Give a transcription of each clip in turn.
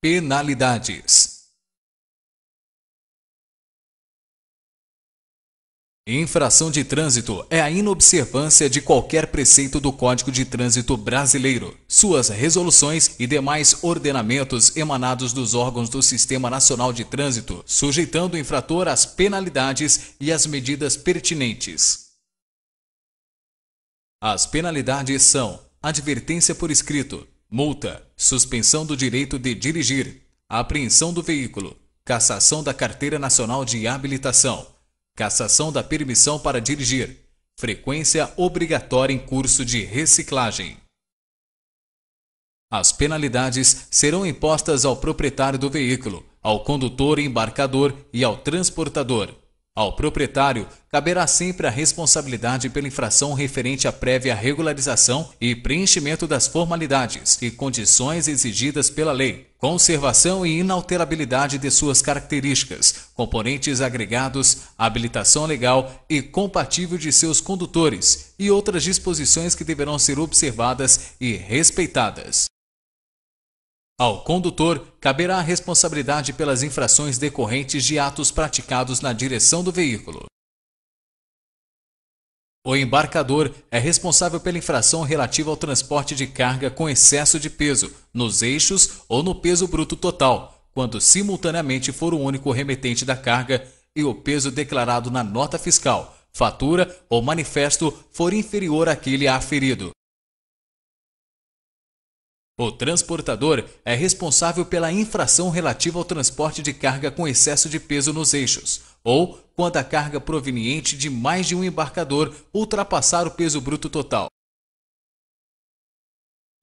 Penalidades. Infração de trânsito é a inobservância de qualquer preceito do Código de Trânsito Brasileiro, suas resoluções e demais ordenamentos emanados dos órgãos do Sistema Nacional de Trânsito, sujeitando o infrator às penalidades e às medidas pertinentes. As penalidades são: advertência por escrito, multa, suspensão do direito de dirigir, apreensão do veículo, cassação da Carteira Nacional de Habilitação, cassação da permissão para dirigir, frequência obrigatória em curso de reciclagem. As penalidades serão impostas ao proprietário do veículo, ao condutor embarcador e ao transportador. Ao proprietário, caberá sempre a responsabilidade pela infração referente à prévia regularização e preenchimento das formalidades e condições exigidas pela lei, conservação e inalterabilidade de suas características, componentes agregados, habilitação legal e compatível de seus condutores e outras disposições que deverão ser observadas e respeitadas. Ao condutor, caberá a responsabilidade pelas infrações decorrentes de atos praticados na direção do veículo. O embarcador é responsável pela infração relativa ao transporte de carga com excesso de peso, nos eixos ou no peso bruto total, quando simultaneamente for o único remetente da carga e o peso declarado na nota fiscal, fatura ou manifesto for inferior àquele aferido. O transportador é responsável pela infração relativa ao transporte de carga com excesso de peso nos eixos, ou quando a carga proveniente de mais de um embarcador ultrapassar o peso bruto total.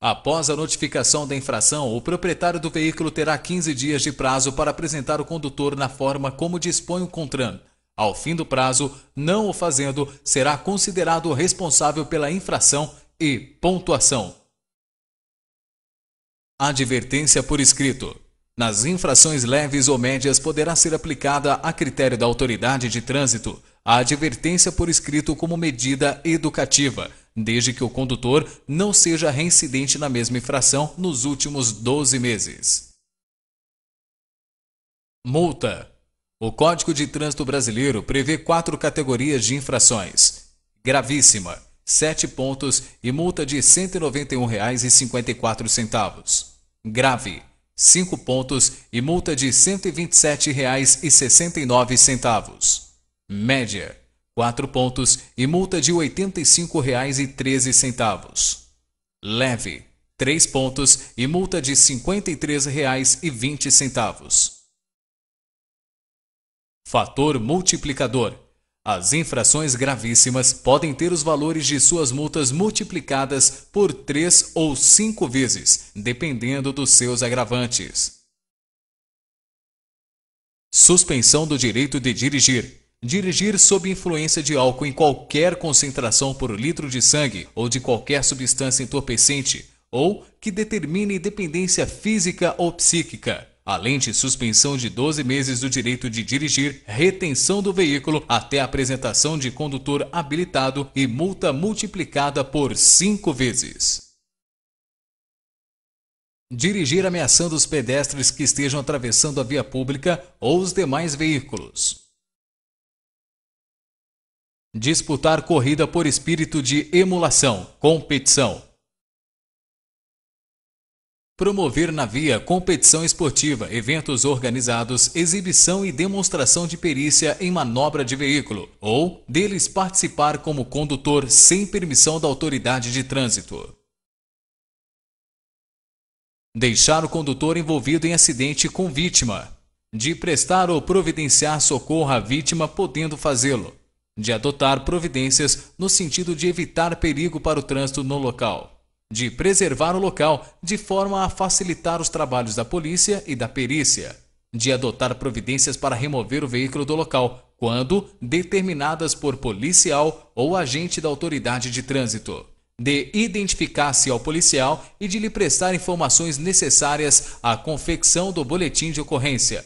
Após a notificação da infração, o proprietário do veículo terá 15 dias de prazo para apresentar o condutor na forma como dispõe o CONTRAN. Ao fim do prazo, não o fazendo, será considerado responsável pela infração e pontuação. Advertência por escrito. Nas infrações leves ou médias poderá ser aplicada, a critério da autoridade de trânsito, a advertência por escrito como medida educativa, desde que o condutor não seja reincidente na mesma infração nos últimos 12 meses. Multa. O Código de Trânsito Brasileiro prevê 4 categorias de infrações. Gravíssima, 7 pontos e multa de R$ 191,54. Grave, 5 pontos e multa de R$ 127,69. Média, 4 pontos e multa de R$ 85,13. Leve, 3 pontos e multa de R$ 53,20. Fator multiplicador. As infrações gravíssimas podem ter os valores de suas multas multiplicadas por 3 ou 5 vezes, dependendo dos seus agravantes. Suspensão do direito de dirigir. Dirigir sob influência de álcool em qualquer concentração por litro de sangue ou de qualquer substância entorpecente, ou que determine dependência física ou psíquica, além de suspensão de 12 meses do direito de dirigir, retenção do veículo até a apresentação de condutor habilitado e multa multiplicada por 5 vezes. Dirigir ameaçando os pedestres que estejam atravessando a via pública ou os demais veículos. Disputar corrida por espírito de emulação, competição. Promover na via competição esportiva, eventos organizados, exibição e demonstração de perícia em manobra de veículo, ou deles participar como condutor sem permissão da autoridade de trânsito. Deixar o condutor envolvido em acidente com vítima. De prestar ou providenciar socorro à vítima podendo fazê-lo. De adotar providências no sentido de evitar perigo para o trânsito no local. De preservar o local de forma a facilitar os trabalhos da polícia e da perícia, de adotar providências para remover o veículo do local, quando determinadas por policial ou agente da autoridade de trânsito, de identificar-se ao policial e de lhe prestar informações necessárias à confecção do boletim de ocorrência.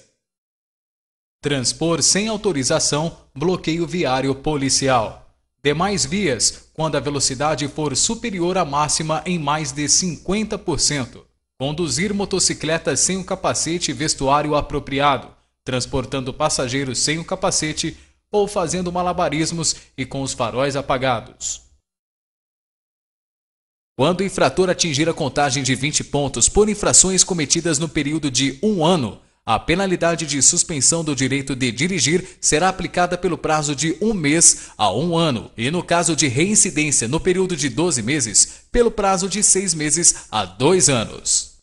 Transpor sem autorização bloqueio viário policial. Demais vias, quando a velocidade for superior à máxima em mais de 50%. conduzir motocicleta sem um capacete e vestuário apropriado, transportando passageiros sem o capacete ou fazendo malabarismos e com os faróis apagados. Quando o infrator atingir a contagem de 20 pontos por infrações cometidas no período de 1 ano, a penalidade de suspensão do direito de dirigir será aplicada pelo prazo de 1 mês a 1 ano e, no caso de reincidência no período de 12 meses, pelo prazo de 6 meses a 2 anos.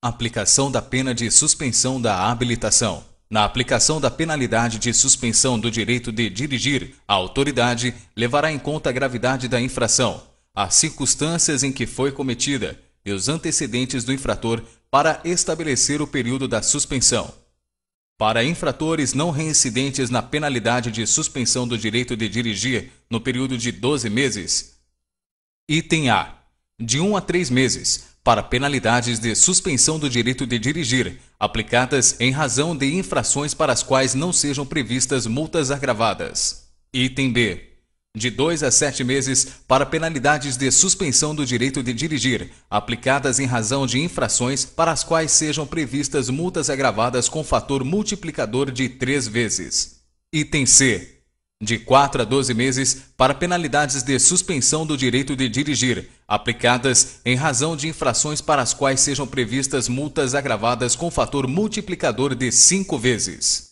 Aplicação da pena de suspensão da habilitação. Na aplicação da penalidade de suspensão do direito de dirigir, a autoridade levará em conta a gravidade da infração, as circunstâncias em que foi cometida e os antecedentes do infrator para estabelecer o período da suspensão. Para infratores não reincidentes na penalidade de suspensão do direito de dirigir no período de 12 meses, item A, de 1 a 3 meses, para penalidades de suspensão do direito de dirigir, aplicadas em razão de infrações para as quais não sejam previstas multas agravadas. Item B, de 2 a 7 meses, para penalidades de suspensão do direito de dirigir, aplicadas em razão de infrações para as quais sejam previstas multas agravadas com fator multiplicador de 3 vezes. Item C, de 4 a 12 meses, para penalidades de suspensão do direito de dirigir, aplicadas em razão de infrações para as quais sejam previstas multas agravadas com fator multiplicador de 5 vezes.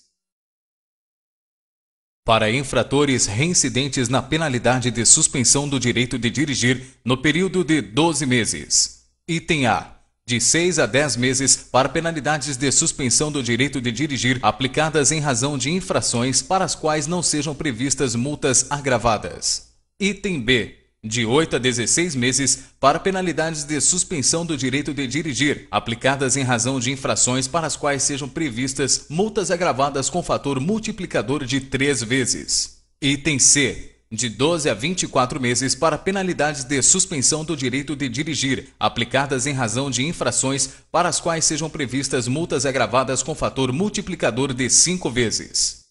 Para infratores reincidentes na penalidade de suspensão do direito de dirigir no período de 12 meses. Item A, de 6 a 10 meses, para penalidades de suspensão do direito de dirigir aplicadas em razão de infrações para as quais não sejam previstas multas agravadas. Item B, de 8 a 16 meses, para penalidades de suspensão do direito de dirigir aplicadas em razão de infrações para as quais sejam previstas multas agravadas com fator multiplicador de 3 vezes. Item C, de 12 a 24 meses, para penalidades de suspensão do direito de dirigir, aplicadas em razão de infrações para as quais sejam previstas multas agravadas com fator multiplicador de 5 vezes.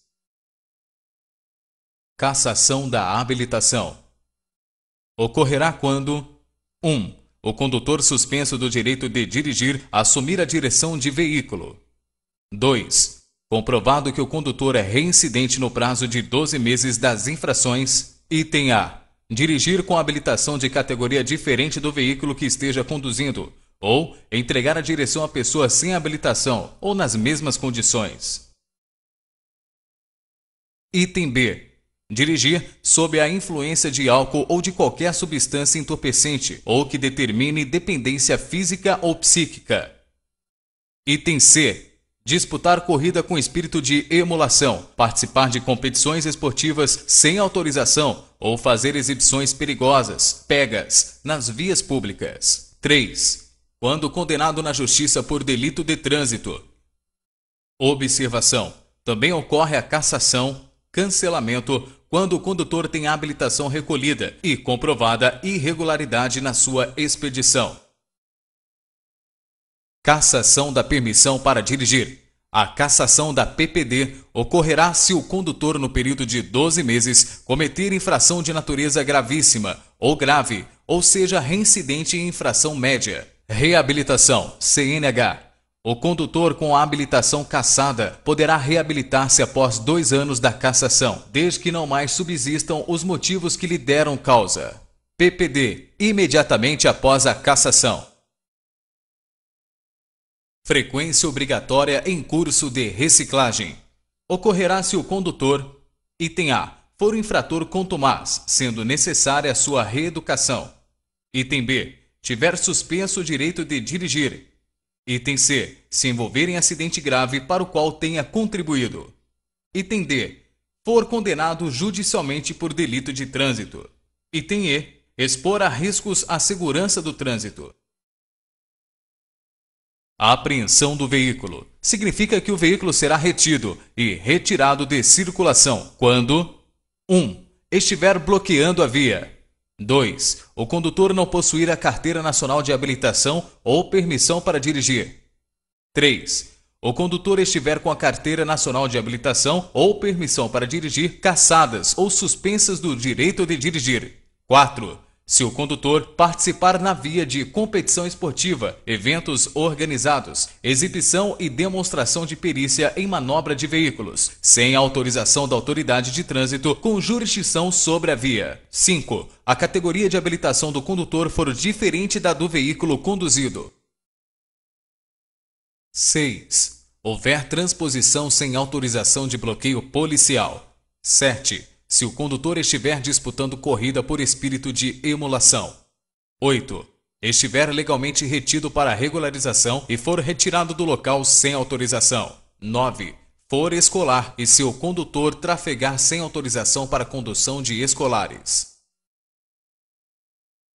Cassação da habilitação. Ocorrerá quando 1. O condutor suspenso do direito de dirigir assumir a direção de veículo. 2. Comprovado que o condutor é reincidente no prazo de 12 meses das infrações. Item A, dirigir com habilitação de categoria diferente do veículo que esteja conduzindo, ou entregar a direção a pessoa sem habilitação ou nas mesmas condições. Item B, dirigir sob a influência de álcool ou de qualquer substância entorpecente ou que determine dependência física ou psíquica. Item C, disputar corrida com espírito de emulação, participar de competições esportivas sem autorização ou fazer exibições perigosas, pegas, nas vias públicas. 3. Quando condenado na justiça por delito de trânsito. Observação: também ocorre a cassação, cancelamento, quando o condutor tem habilitação recolhida e comprovada irregularidade na sua expedição. Cassação da permissão para dirigir. A cassação da PPD ocorrerá se o condutor, no período de 12 meses, cometer infração de natureza gravíssima ou grave, ou seja, reincidente em infração média. Reabilitação, CNH. O condutor com a habilitação cassada poderá reabilitar-se após 2 anos da cassação, desde que não mais subsistam os motivos que lhe deram causa. PPD, imediatamente após a cassação. Frequência obrigatória em curso de reciclagem. Ocorrerá se o condutor, item A, for o infrator contumaz, sendo necessária a sua reeducação. Item B, tiver suspenso o direito de dirigir. Item C, se envolver em acidente grave para o qual tenha contribuído. Item D, for condenado judicialmente por delito de trânsito. Item E, expor a riscos à segurança do trânsito. A apreensão do veículo significa que o veículo será retido e retirado de circulação quando 1. Estiver bloqueando a via. 2. O condutor não possuir a Carteira Nacional de Habilitação ou permissão para dirigir. 3. O condutor estiver com a Carteira Nacional de Habilitação ou permissão para dirigir cassadas ou suspensas do direito de dirigir. 4. Se o condutor participar na via de competição esportiva, eventos organizados, exibição e demonstração de perícia em manobra de veículos, sem autorização da autoridade de trânsito com jurisdição sobre a via. 5. A categoria de habilitação do condutor for diferente da do veículo conduzido. 6. Houver transposição sem autorização de bloqueio policial. 7. Se o condutor estiver disputando corrida por espírito de emulação. 8. Estiver legalmente retido para regularização e for retirado do local sem autorização. 9. For escolar e se o condutor trafegar sem autorização para condução de escolares.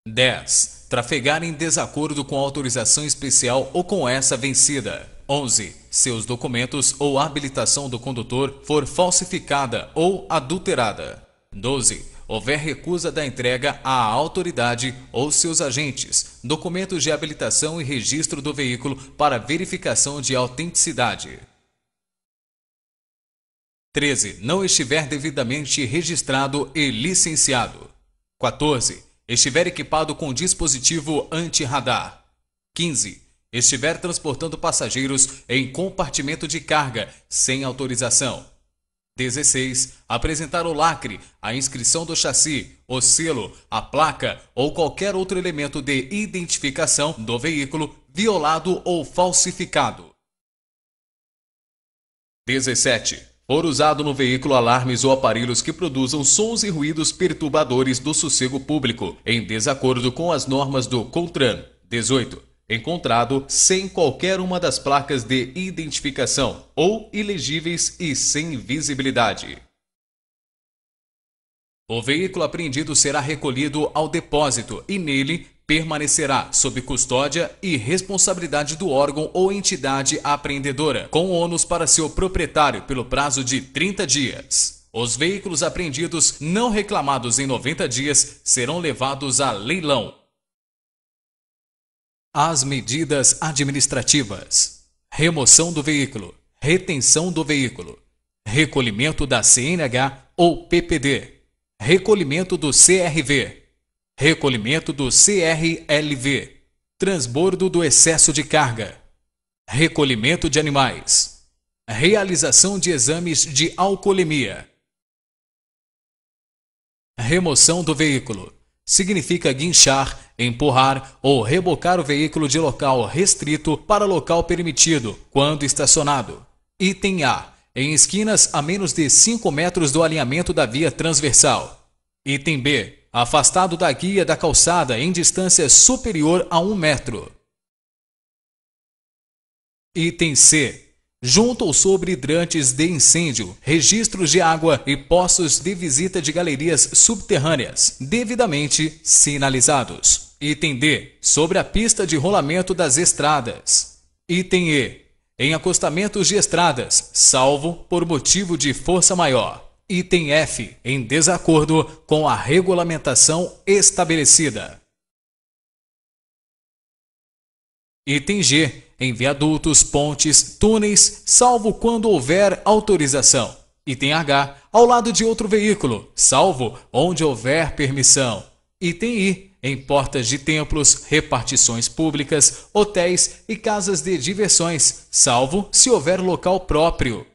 10. Trafegar em desacordo com a autorização especial ou com essa vencida. 11. Seus documentos ou habilitação do condutor for falsificada ou adulterada. 12. Houver recusa da entrega à autoridade ou seus agentes, documentos de habilitação e registro do veículo para verificação de autenticidade. 13. Não estiver devidamente registrado e licenciado. 14. Estiver equipado com dispositivo anti-radar. 15. Estiver transportando passageiros em compartimento de carga sem autorização. 16. Apresentar o lacre, a inscrição do chassi, o selo, a placa ou qualquer outro elemento de identificação do veículo violado ou falsificado. 17. For usado no veículo alarmes ou aparelhos que produzam sons e ruídos perturbadores do sossego público, em desacordo com as normas do CONTRAN. 18. Encontrado sem qualquer uma das placas de identificação ou ilegíveis e sem visibilidade. O veículo apreendido será recolhido ao depósito e nele permanecerá sob custódia e responsabilidade do órgão ou entidade apreendedora, com ônus para seu proprietário pelo prazo de 30 dias. Os veículos apreendidos não reclamados em 90 dias serão levados a leilão. As medidas administrativas: remoção do veículo, retenção do veículo, recolhimento da CNH ou PPD, recolhimento do CRV, recolhimento do CRLV, transbordo do excesso de carga, recolhimento de animais, realização de exames de alcoolemia. Remoção do veículo significa guinchar, empurrar ou rebocar o veículo de local restrito para local permitido, quando estacionado. Item A. Em esquinas a menos de 5 metros do alinhamento da via transversal. Item B. Afastado da guia da calçada em distância superior a 1 metro. Item C. Junto ou sobre hidrantes de incêndio, registros de água e postos de visita de galerias subterrâneas, devidamente sinalizados. Item D. Sobre a pista de rolamento das estradas. Item E. Em acostamentos de estradas, salvo por motivo de força maior. Item F. Em desacordo com a regulamentação estabelecida. Item G. Em viadutos, pontes, túneis, salvo quando houver autorização. Item H. Ao lado de outro veículo, salvo onde houver permissão. Item I. Em portas de templos, repartições públicas, hotéis e casas de diversões, salvo se houver local próprio.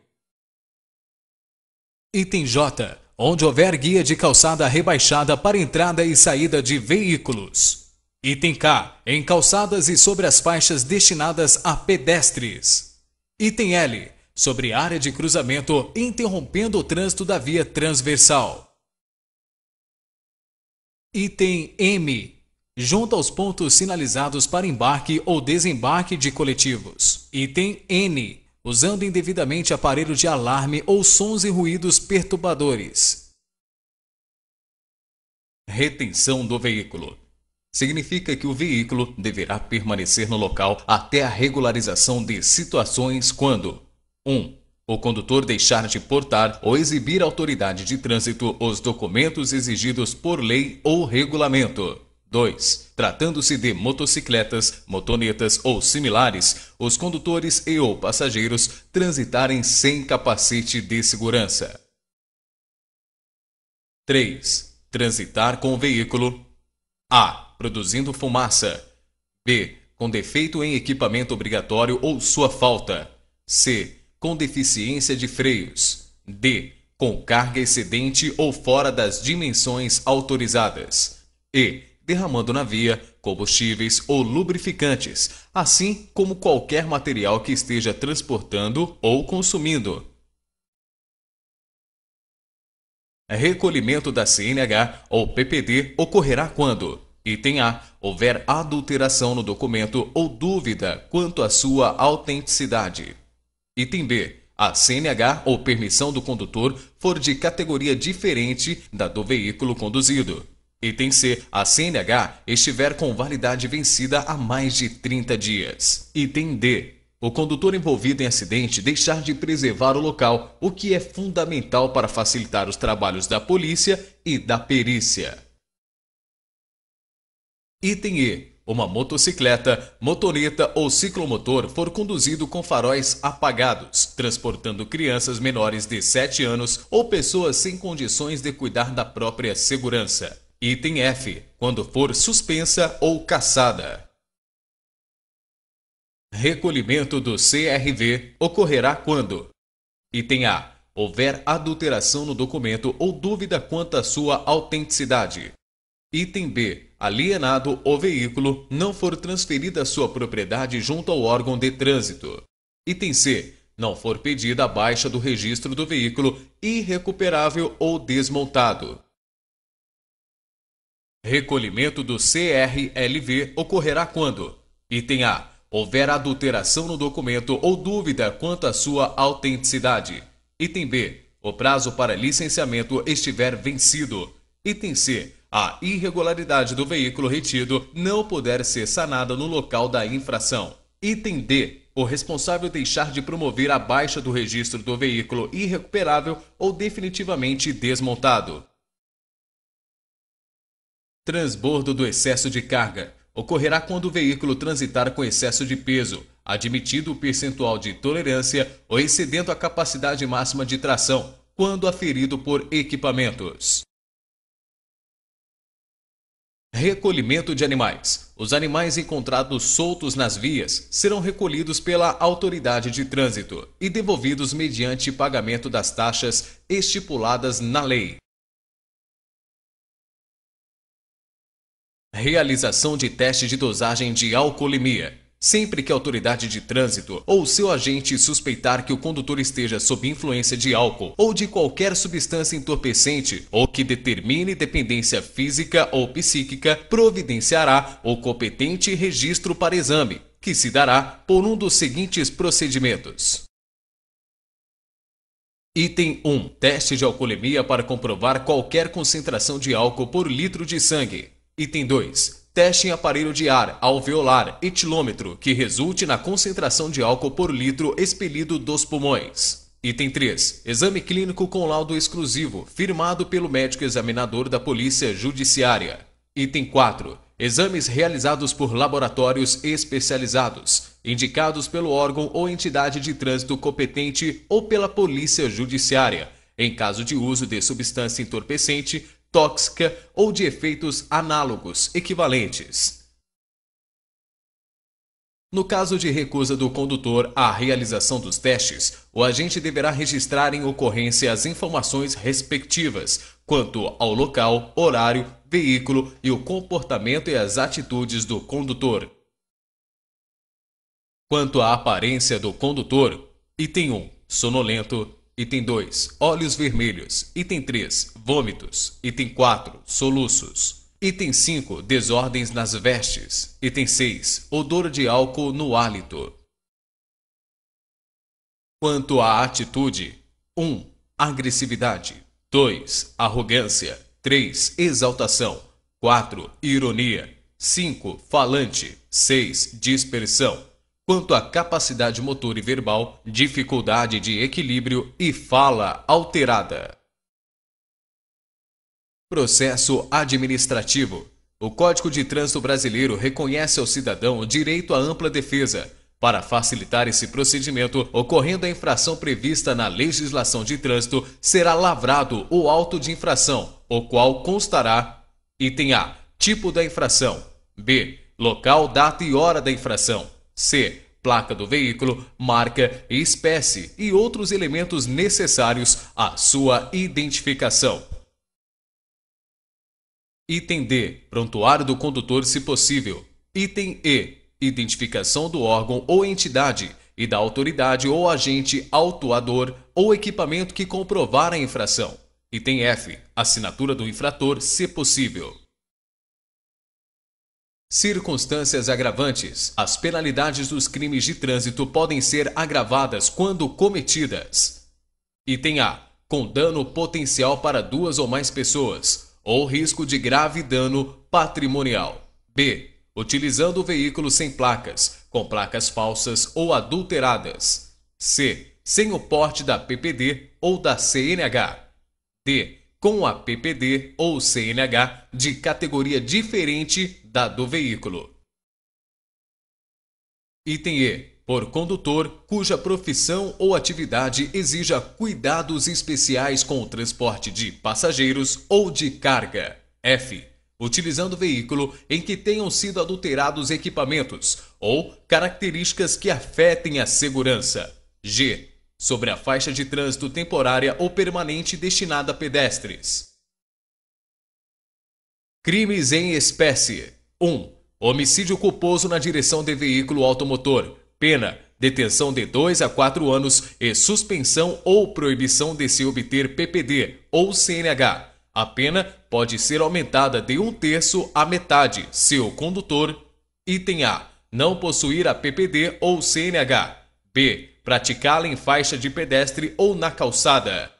Item J. Onde houver guia de calçada rebaixada para entrada e saída de veículos. Item K. Em calçadas e sobre as faixas destinadas a pedestres. Item L. Sobre área de cruzamento interrompendo o trânsito da via transversal. Item M. Junto aos pontos sinalizados para embarque ou desembarque de coletivos. Item N. Usando indevidamente aparelho de alarme ou sons e ruídos perturbadores. Retenção do veículo. Significa que o veículo deverá permanecer no local até a regularização de situações quando 1. O condutor deixar de portar ou exibir à autoridade de trânsito os documentos exigidos por lei ou regulamento. 2. Tratando-se de motocicletas, motonetas ou similares, os condutores e ou passageiros transitarem sem capacete de segurança. 3. Transitar com o veículo: A. Produzindo fumaça. B. Com defeito em equipamento obrigatório ou sua falta. C. Com deficiência de freios. D. Com carga excedente ou fora das dimensões autorizadas. E. Derramando na via combustíveis ou lubrificantes, assim como qualquer material que esteja transportando ou consumindo. Recolhimento da CNH ou PPD ocorrerá quando: item A. Houver adulteração no documento ou dúvida quanto à sua autenticidade. Item B. A CNH ou permissão do condutor for de categoria diferente da do veículo conduzido. Item C. A CNH estiver com validade vencida há mais de 30 dias. Item D. O condutor envolvido em acidente deixar de preservar o local, o que é fundamental para facilitar os trabalhos da polícia e da perícia. Item E. Uma motocicleta, motoneta ou ciclomotor for conduzido com faróis apagados, transportando crianças menores de 7 anos ou pessoas sem condições de cuidar da própria segurança. Item F. Quando for suspensa ou cassada. Recolhimento do CRV ocorrerá quando: item A. Houver adulteração no documento ou dúvida quanto à sua autenticidade. Item B. Alienado o veículo, não for transferida a sua propriedade junto ao órgão de trânsito. Item C. Não for pedida a baixa do registro do veículo irrecuperável ou desmontado. Recolhimento do CRLV ocorrerá quando: item A. Houver adulteração no documento ou dúvida quanto à sua autenticidade. Item B. O prazo para licenciamento estiver vencido. Item C. A irregularidade do veículo retido não puder ser sanada no local da infração. Item D. O responsável deixar de promover a baixa do registro do veículo irrecuperável ou definitivamente desmontado. Transbordo do excesso de carga ocorrerá quando o veículo transitar com excesso de peso, admitido o percentual de tolerância ou excedendo a capacidade máxima de tração, quando aferido por equipamentos. Recolhimento de animais. Os animais encontrados soltos nas vias serão recolhidos pela autoridade de trânsito e devolvidos mediante pagamento das taxas estipuladas na lei. Realização de teste de dosagem de alcoolemia. Sempre que a autoridade de trânsito ou seu agente suspeitar que o condutor esteja sob influência de álcool ou de qualquer substância entorpecente ou que determine dependência física ou psíquica, providenciará o competente registro para exame, que se dará por um dos seguintes procedimentos. Item 1. Teste de alcoolemia para comprovar qualquer concentração de álcool por litro de sangue. Item 2. Teste em aparelho de ar alveolar etilômetro que resulte na concentração de álcool por litro expelido dos pulmões. Item 3. Exame clínico com laudo exclusivo, firmado pelo médico examinador da Polícia Judiciária. Item 4. Exames realizados por laboratórios especializados, indicados pelo órgão ou entidade de trânsito competente ou pela Polícia Judiciária, em caso de uso de substância entorpecente, tóxica ou de efeitos análogos equivalentes. No caso de recusa do condutor à realização dos testes, o agente deverá registrar em ocorrência as informações respectivas quanto ao local, horário, veículo e o comportamento e as atitudes do condutor. Quanto à aparência do condutor, item 1, sonolento. Item 2, olhos vermelhos. Item 3, vômitos. Item 4, soluços. Item 5, desordens nas vestes. Item 6, odor de álcool no hálito. Quanto à atitude: 1. Agressividade. 2. Arrogância. 3. Exaltação. 4. Ironia. 5. Falante. 6. Dispersão. Quanto à capacidade motor e verbal, dificuldade de equilíbrio e fala alterada. Processo administrativo. O Código de Trânsito Brasileiro reconhece ao cidadão o direito à ampla defesa. Para facilitar esse procedimento, ocorrendo a infração prevista na legislação de trânsito, será lavrado o auto de infração, o qual constará: item A. Tipo da infração. B. Local, data e hora da infração. C. Placa do veículo, marca, espécie e outros elementos necessários à sua identificação. Item D. Prontuário do condutor, se possível. Item E. Identificação do órgão ou entidade e da autoridade ou agente autuador ou equipamento que comprovar a infração. Item F. Assinatura do infrator, se possível. Circunstâncias agravantes. As penalidades dos crimes de trânsito podem ser agravadas quando cometidas. Item A. Com dano potencial para 2 ou mais pessoas, ou risco de grave dano patrimonial. B. Utilizando o veículo sem placas, com placas falsas ou adulteradas. C. Sem o porte da PPD ou da CNH. D. Com a PPD ou CNH de categoria diferente da do veículo. Item E. Por condutor cuja profissão ou atividade exija cuidados especiais com o transporte de passageiros ou de carga. F. Utilizando veículo em que tenham sido adulterados equipamentos ou características que afetem a segurança. G. Sobre a faixa de trânsito temporária ou permanente destinada a pedestres. Crimes em espécie. 1. Homicídio culposo na direção de veículo automotor. Pena: detenção de 2 a 4 anos e suspensão ou proibição de se obter PPD ou CNH. A pena pode ser aumentada de 1/3 à metade se o condutor: item A. Não possuir a PPD ou CNH. B. Praticá-la em faixa de pedestre ou na calçada.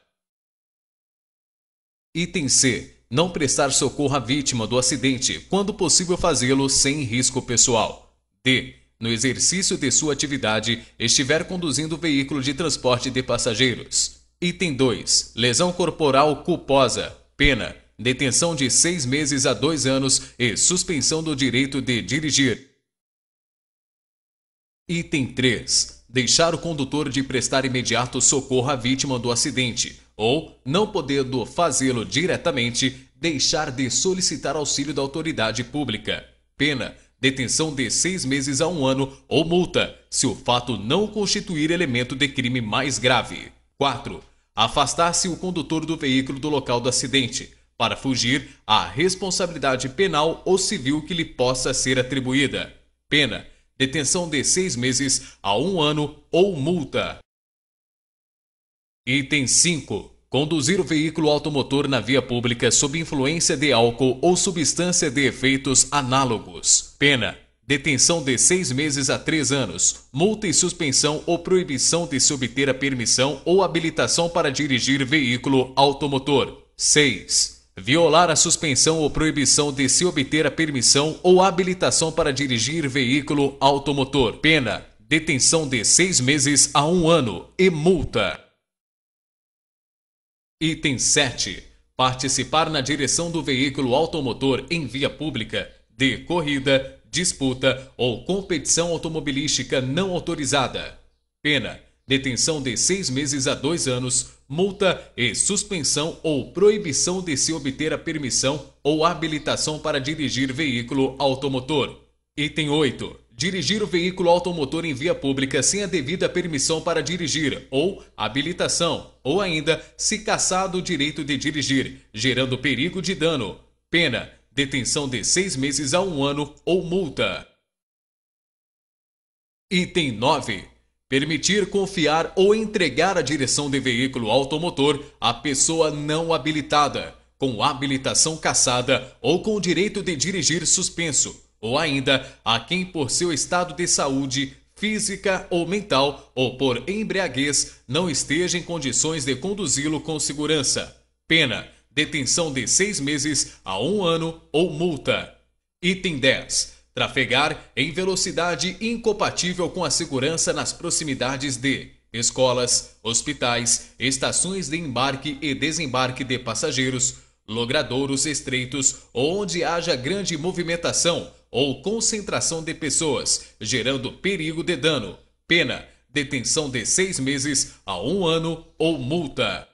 Item C. Não prestar socorro à vítima do acidente, quando possível fazê-lo sem risco pessoal. D. No exercício de sua atividade, estiver conduzindo veículo de transporte de passageiros. Item 2. Lesão corporal culposa. Pena: detenção de 6 meses a 2 anos e suspensão do direito de dirigir. Item 3. Deixar o condutor de prestar imediato socorro à vítima do acidente, ou, não podendo fazê-lo diretamente, deixar de solicitar auxílio da autoridade pública. Pena: detenção de 6 meses a 1 ano ou multa, se o fato não constituir elemento de crime mais grave. 4. Afastar-se o condutor do veículo do local do acidente, para fugir à responsabilidade penal ou civil que lhe possa ser atribuída. Pena: detenção de 6 meses a 1 ano ou multa. Item 5. Conduzir o veículo automotor na via pública sob influência de álcool ou substância de efeitos análogos. Pena: detenção de 6 meses a 3 anos, multa e suspensão ou proibição de se obter a permissão ou habilitação para dirigir veículo automotor. 6. Violar a suspensão ou proibição de se obter a permissão ou habilitação para dirigir veículo automotor. Pena: detenção de 6 meses a 1 ano e multa. Item 7. Participar na direção do veículo automotor em via pública de corrida, disputa ou competição automobilística não autorizada. Pena: detenção de 6 meses a 2 anos, multa e suspensão ou proibição de se obter a permissão ou habilitação para dirigir veículo automotor. Item 8. Dirigir o veículo automotor em via pública sem a devida permissão para dirigir ou habilitação, ou ainda se cassado o direito de dirigir, gerando perigo de dano. Pena: detenção de 6 meses a 1 ano ou multa. Item 9. Permitir confiar ou entregar a direção de veículo automotor à pessoa não habilitada, com habilitação cassada ou com direito de dirigir suspenso, ou ainda a quem por seu estado de saúde física ou mental ou por embriaguez não esteja em condições de conduzi-lo com segurança. Pena: detenção de 6 meses a 1 ano ou multa. Item 10. Trafegar em velocidade incompatível com a segurança nas proximidades de escolas, hospitais, estações de embarque e desembarque de passageiros, logradouros estreitos ou onde haja grande movimentação ou concentração de pessoas, gerando perigo de dano. Pena: detenção de 6 meses a 1 ano ou multa.